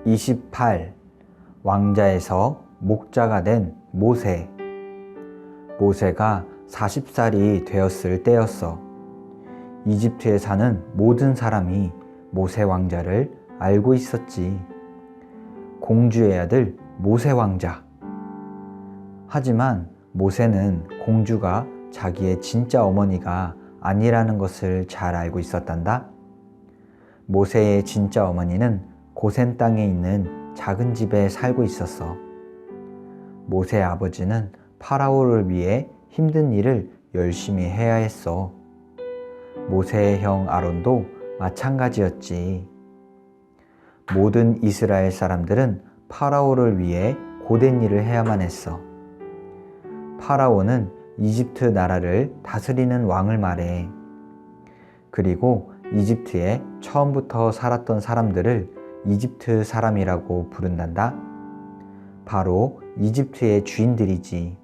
28. 왕자에서 목자가 된 모세. 모세가 40살이 되었을 때였어. 이집트에 사는 모든 사람이 모세 왕자를 알고 있었지. 공주의 아들 모세 왕자. 하지만 모세는 공주가 자기의 진짜 어머니가 아니라는 것을 잘 알고 있었단다. 모세의 진짜 어머니는 고센 땅에 있는 작은 집에 살고 있었어. 모세의 아버지는 파라오를 위해 힘든 일을 열심히 해야 했어. 모세의 형 아론도 마찬가지였지. 모든 이스라엘 사람들은 파라오를 위해 고된 일을 해야만 했어. 파라오는 이집트 나라를 다스리는 왕을 말해. 그리고 이집트에 처음부터 살았던 사람들을 이집트 사람이라고 부른단다. 바로 이집트의 주인들이지.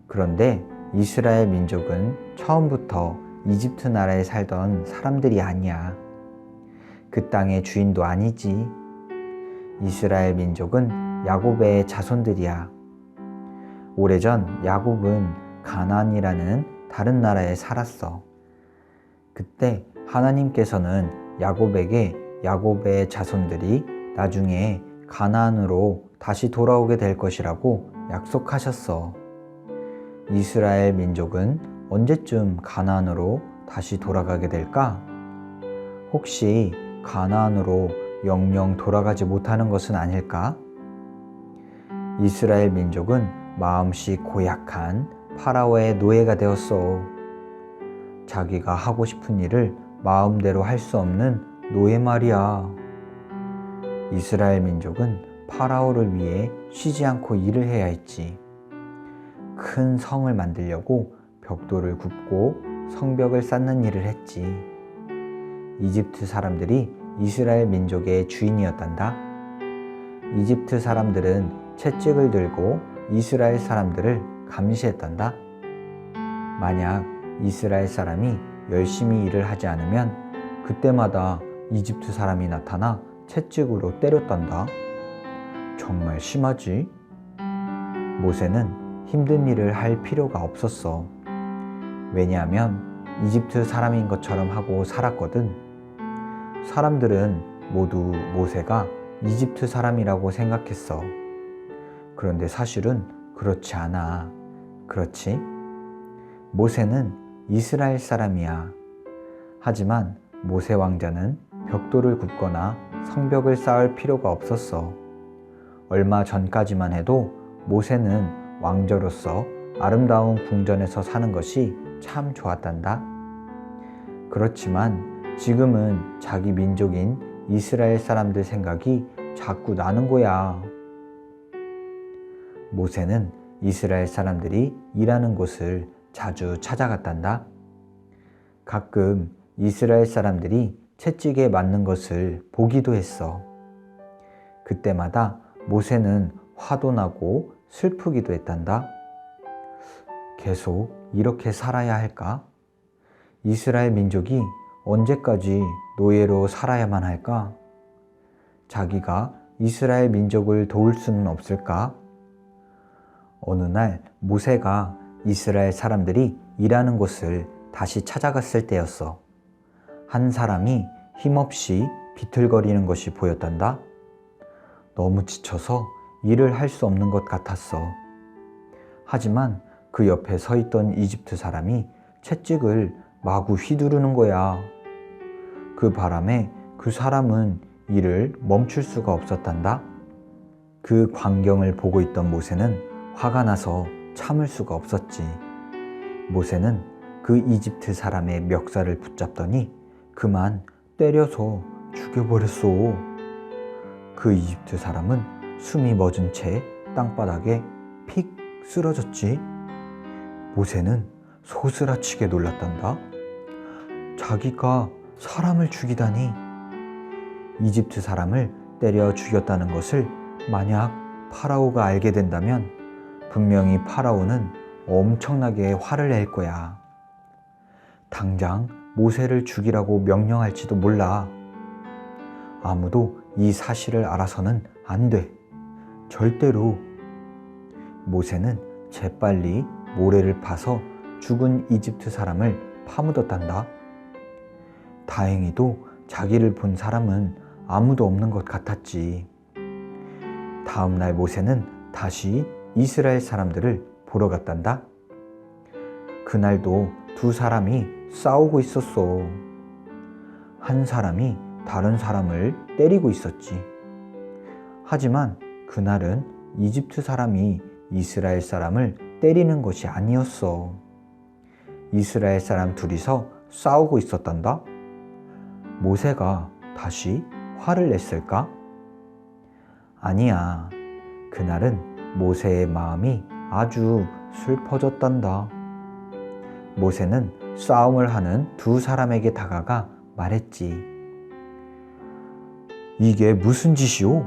그런데 이스라엘 민족은 처음부터 이집트 나라에 살던 사람들이 아니야. 그 땅의 주인도 아니지. 이스라엘 민족은 야곱의 자손들이야. 오래전 야곱은 가나안이라는 다른 나라에 살았어. 그때 하나님께서는 야곱에게 야곱의 자손들이 나중에 가나안으로 다시 돌아오게 될 것이라고 약속하셨어. 이스라엘 민족은 언제쯤 가나안으로 다시 돌아가게 될까? 혹시 가나안으로 영영 돌아가지 못하는 것은 아닐까? 이스라엘 민족은 마음씨 고약한 파라오의 노예가 되었어. 자기가 하고 싶은 일을 마음대로 할 수 없는 노예 말이야. 이스라엘 민족은 파라오를 위해 쉬지 않고 일을 해야 했지. 큰 성을 만들려고 벽돌을 굽고 성벽을 쌓는 일을 했지. 이집트 사람들이 이스라엘 민족의 주인이었단다. 이집트 사람들은 채찍을 들고 이스라엘 사람들을 감시했단다. 만약 이스라엘 사람이 열심히 일을 하지 않으면 그때마다 이집트 사람이 나타나 채찍으로 때렸단다. 정말 심하지? 모세는 힘든 일을 할 필요가 없었어. 왜냐하면 이집트 사람인 것처럼 하고 살았거든. 사람들은 모두 모세가 이집트 사람이라고 생각했어. 그런데 사실은 그렇지 않아. 그렇지? 모세는 이스라엘 사람이야. 하지만 모세 왕자는 벽돌을 굽거나 성벽을 쌓을 필요가 없었어. 얼마 전까지만 해도 모세는 왕자로서 아름다운 궁전에서 사는 것이 참 좋았단다. 그렇지만 지금은 자기 민족인 이스라엘 사람들 생각이 자꾸 나는 거야. 모세는 이스라엘 사람들이 일하는 곳을 자주 찾아갔단다. 가끔 이스라엘 사람들이 채찍에 맞는 것을 보기도 했어. 그때마다 모세는 화도 나고 슬프기도 했단다. 계속 이렇게 살아야 할까? 이스라엘 민족이 언제까지 노예로 살아야만 할까? 자기가 이스라엘 민족을 도울 수는 없을까? 어느 날 모세가 이스라엘 사람들이 일하는 곳을 다시 찾아갔을 때였어. 한 사람이 힘없이 비틀거리는 것이 보였단다. 너무 지쳐서 일을 할 수 없는 것 같았어. 하지만 그 옆에 서 있던 이집트 사람이 채찍을 마구 휘두르는 거야. 그 바람에 그 사람은 일을 멈출 수가 없었단다. 그 광경을 보고 있던 모세는 화가 나서 참을 수가 없었지. 모세는 그 이집트 사람의 멱살을 붙잡더니 그만 때려서 죽여버렸어. 그 이집트 사람은 숨이 멎은 채 땅바닥에 픽 쓰러졌지. 모세는 소스라치게 놀랐단다. 자기가 사람을 죽이다니. 이집트 사람을 때려 죽였다는 것을 만약 파라오가 알게 된다면 분명히 파라오는 엄청나게 화를 낼 거야. 당장 모세를 죽이라고 명령할지도 몰라. 아무도 이 사실을 알아서는 안 돼. 절대로. 모세는 재빨리 모래를 파서 죽은 이집트 사람을 파묻었단다. 다행히도 자기를 본 사람은 아무도 없는 것 같았지. 다음 날 모세는 다시 이스라엘 사람들을 보러 갔단다. 그날도 두 사람이 싸우고 있었어. 한 사람이 다른 사람을 때리고 있었지. 하지만 그날은 이집트 사람이 이스라엘 사람을 때리는 것이 아니었어. 이스라엘 사람 둘이서 싸우고 있었단다. 모세가 다시 화를 냈을까? 아니야. 그날은 모세의 마음이 아주 슬퍼졌단다. 모세는 싸움을 하는 두 사람에게 다가가 말했지. 이게 무슨 짓이오?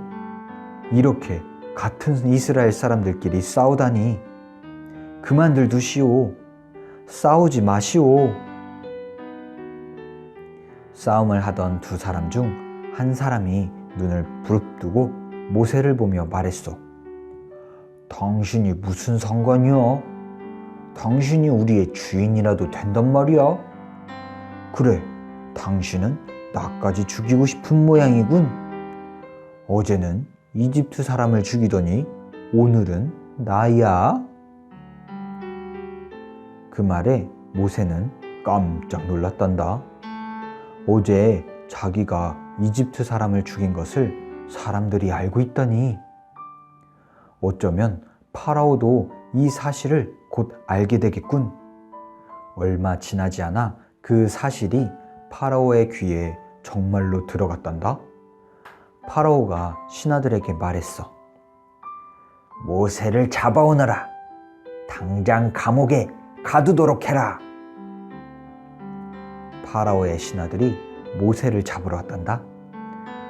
이렇게 같은 이스라엘 사람들끼리 싸우다니. 그만들 두시오. 싸우지 마시오. 싸움을 하던 두 사람 중 한 사람이 눈을 부릅뜨고 모세를 보며 말했어. 당신이 무슨 상관이야? 당신이 우리의 주인이라도 된단 말이야? 그래, 당신은 나까지 죽이고 싶은 모양이군. 어제는 이집트 사람을 죽이더니 오늘은 나야? 그 말에 모세는 깜짝 놀랐단다. 어제 자기가 이집트 사람을 죽인 것을 사람들이 알고 있다니. 어쩌면 파라오도 이 사실을 곧 알게 되겠군. 얼마 지나지 않아 그 사실이 파라오의 귀에 정말로 들어갔단다. 파라오가 신하들에게 말했어. 모세를 잡아오너라. 당장 감옥에 가두도록 해라. 파라오의 신하들이 모세를 잡으러 왔단다.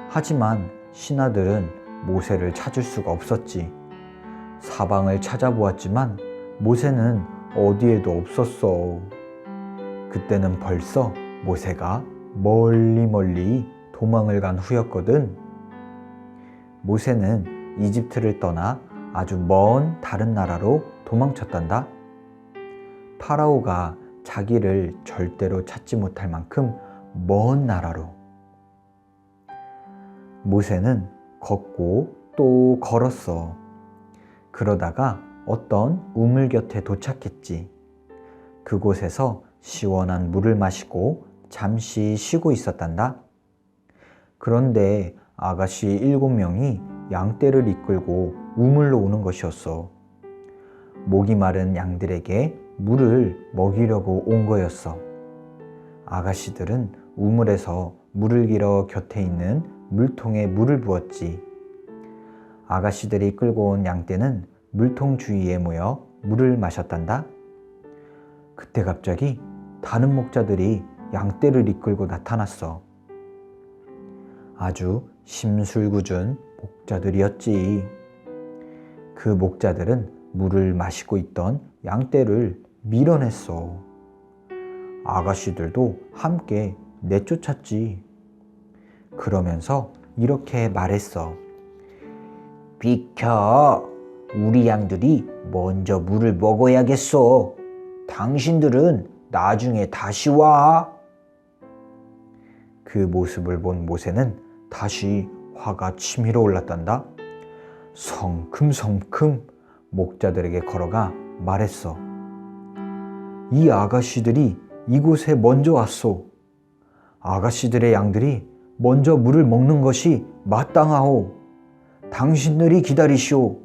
하지만 신하들은 모세를 찾을 수가 없었지. 사방을 찾아보았지만 모세는 어디에도 없었어. 그때는 벌써 모세가 멀리 도망을 간 후였거든. 모세는 이집트를 떠나 아주 먼 다른 나라로 도망쳤단다. 파라오가 자기를 절대로 찾지 못할 만큼 먼 나라로. 모세는 걷고 또 걸었어. 그러다가 어떤 우물 곁에 도착했지. 그곳에서 시원한 물을 마시고 잠시 쉬고 있었단다. 그런데 아가씨 7명이 양떼를 이끌고 우물로 오는 것이었어. 목이 마른 양들에게 물을 먹이려고 온 거였어. 아가씨들은 우물에서 물을 길어 곁에 있는 물통에 물을 부었지. 아가씨들이 끌고 온 양떼는 물통 주위에 모여 물을 마셨단다. 그때 갑자기 다른 목자들이 양떼를 이끌고 나타났어. 아주 심술궂은 목자들이었지. 그 목자들은 물을 마시고 있던 양떼를 밀어냈어. 아가씨들도 함께 내쫓았지. 그러면서 이렇게 말했어. 비켜! 우리 양들이 먼저 물을 먹어야겠어. 당신들은 나중에 다시 와. 그 모습을 본 모세는 다시 화가 치밀어 올랐단다. 성큼성큼 목자들에게 걸어가 말했어. 이 아가씨들이 이곳에 먼저 왔소. 아가씨들의 양들이 먼저 물을 먹는 것이 마땅하오. 당신들이 기다리시오.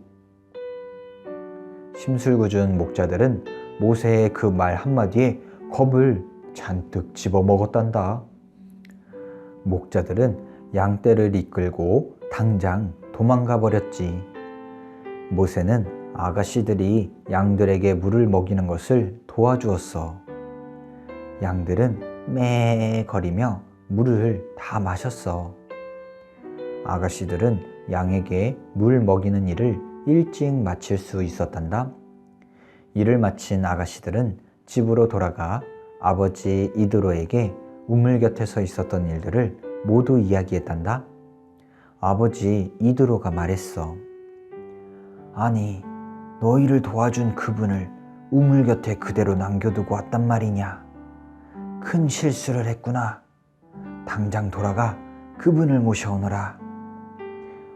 심술궂은 목자들은 모세의 그 말 한마디에 겁을 잔뜩 집어먹었단다. 목자들은 양떼를 이끌고 당장 도망가 버렸지. 모세는 아가씨들이 양들에게 물을 먹이는 것을 도와주었어. 양들은 매 거리며 물을 다 마셨어. 아가씨들은 양에게 물 먹이는 일을 일찍 마칠 수 있었단다. 일을 마친 아가씨들은 집으로 돌아가 아버지 이드로에게 우물 곁에 서 있었던 일들을 모두 이야기했단다. 아버지 이드로가 말했어. 아니, 너희를 도와준 그분을 우물 곁에 그대로 남겨두고 왔단 말이냐. 큰 실수를 했구나. 당장 돌아가 그분을 모셔오너라.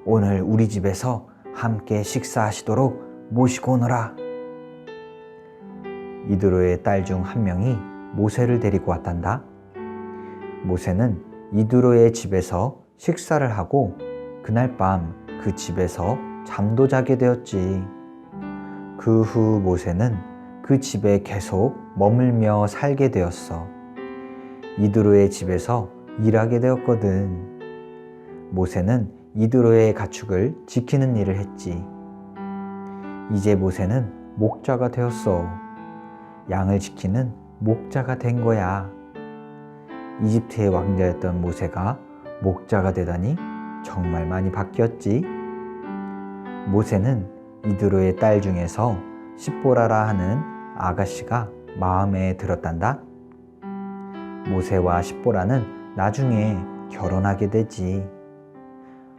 오늘 우리 집에서 함께 식사하시도록 모시고 오너라. 이드로의 딸 중 한 명이 모세를 데리고 왔단다. 모세는 이드로의 집에서 식사를 하고 그날 밤 그 집에서 잠도 자게 되었지. 그 후 모세는 그 집에 계속 머물며 살게 되었어. 이드로의 집에서 일하게 되었거든. 모세는 이드로의 가축을 지키는 일을 했지. 이제 모세는 목자가 되었어. 양을 지키는 목자가 된 거야. 이집트의 왕자였던 모세가 목자가 되다니 정말 많이 바뀌었지. 모세는 이드로의 딸 중에서 십보라라 하는 아가씨가 마음에 들었단다. 모세와 십보라는 나중에 결혼하게 되지.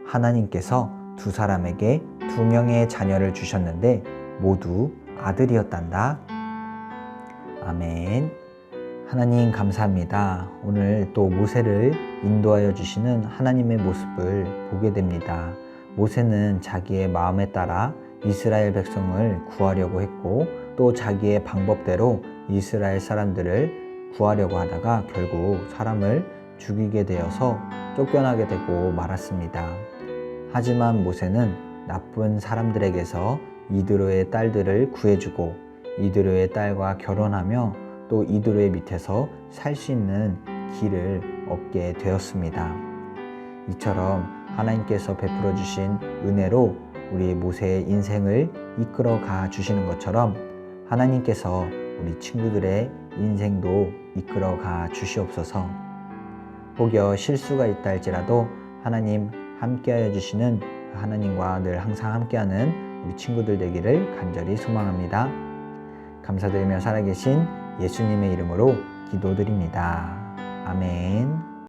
하나님께서 두 사람에게 2명의 자녀를 주셨는데 모두 아들이었단다. 아멘. 하나님 감사합니다. 오늘 또 모세를 인도하여 주시는 하나님의 모습을 보게 됩니다. 모세는 자기의 마음에 따라 이스라엘 백성을 구하려고 했고 또 자기의 방법대로 이스라엘 사람들을 구하려고 하다가 결국 사람을 죽이게 되어서 쫓겨나게 되고 말았습니다. 하지만 모세는 나쁜 사람들에게서 이드로의 딸들을 구해주고 이드로의 딸과 결혼하며 또 이드로의 밑에서 살 수 있는 길을 얻게 되었습니다. 이처럼 하나님께서 베풀어 주신 은혜로 우리 모세의 인생을 이끌어 가 주시는 것처럼 하나님께서 우리 친구들의 인생도 이끌어 가 주시옵소서. 혹여 실수가 있다 할지라도 하나님 함께하여 주시는 하나님과 늘 항상 함께하는 우리 친구들 되기를 간절히 소망합니다. 감사드리며 살아계신 예수님의 이름으로 기도드립니다. 아멘.